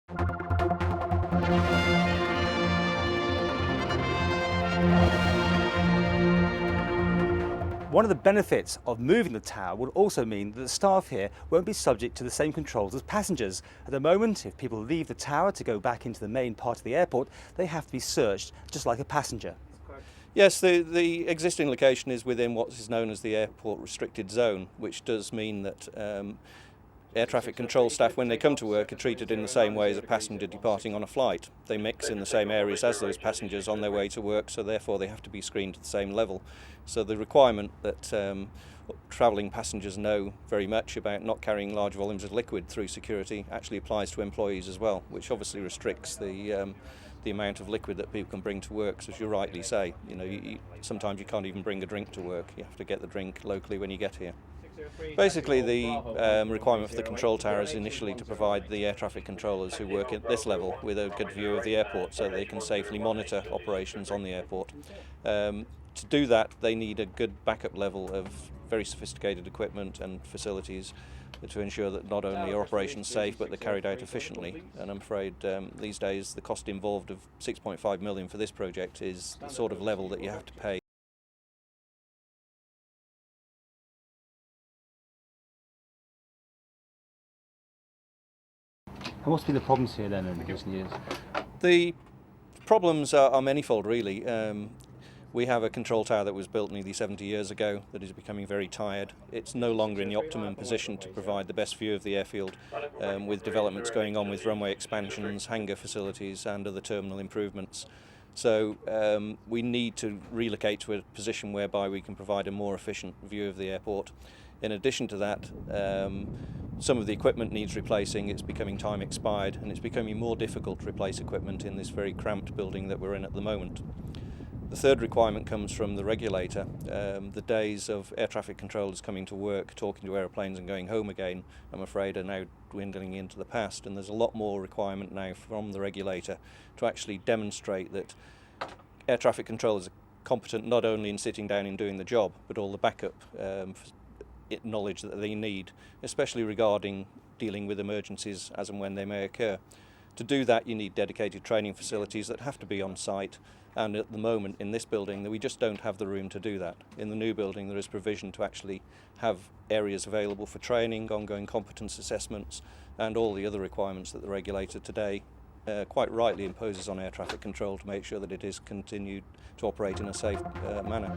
One of the benefits of moving the tower will also mean that the staff here won't be subject to the same controls as passengers. At the moment, if people leave the tower to go back into the main part of the airport, they have to be searched just like a passenger. Yes, the existing location is within what is known as the airport restricted zone, which does mean that air traffic control staff, when they come to work, are treated in the same way as a passenger departing on a flight. They mix in the same areas as those passengers on their way to work, so therefore they have to be screened at the same level. So the requirement that travelling passengers know very much about not carrying large volumes of liquid through security actually applies to employees as well, which obviously restricts the amount of liquid that people can bring to work. So as you rightly say, sometimes you can't even bring a drink to work. You have to get the drink locally when you get here. Basically, the requirement for the control tower is initially to provide the air traffic controllers who work at this level with a good view of the airport so they can safely monitor operations on the airport. To do that, they need a good backup level of very sophisticated equipment and facilities to ensure that not only are operations safe but they're carried out efficiently. And I'm afraid these days the cost involved of 6.5 million for this project is the sort of level that you have to pay. And what's been the problems here then in recent years? The problems are manifold really. We have a control tower that was built nearly 70 years ago that is becoming very tired. It's no longer in the optimum position to provide the best view of the airfield, with developments going on with runway expansions, hangar facilities and other terminal improvements. So we need to relocate to a position whereby we can provide a more efficient view of the airport. In addition to that, some of the equipment needs replacing. It's becoming time expired and it's becoming more difficult to replace equipment in this very cramped building that we're in at the moment. The third requirement comes from the regulator. The days of air traffic controllers coming to work, talking to aeroplanes and going home again, I'm afraid are now dwindling into the past, and there's a lot more requirement now from the regulator to actually demonstrate that air traffic controllers are competent not only in sitting down and doing the job, but all the backup knowledge that they need, especially regarding dealing with emergencies as and when they may occur. To do that, you need dedicated training facilities that have to be on site, and at the moment in this building we just don't have the room to do that. In the new building there is provision to actually have areas available for training, ongoing competence assessments and all the other requirements that the regulator today quite rightly imposes on air traffic control to make sure that it is continued to operate in a safe manner.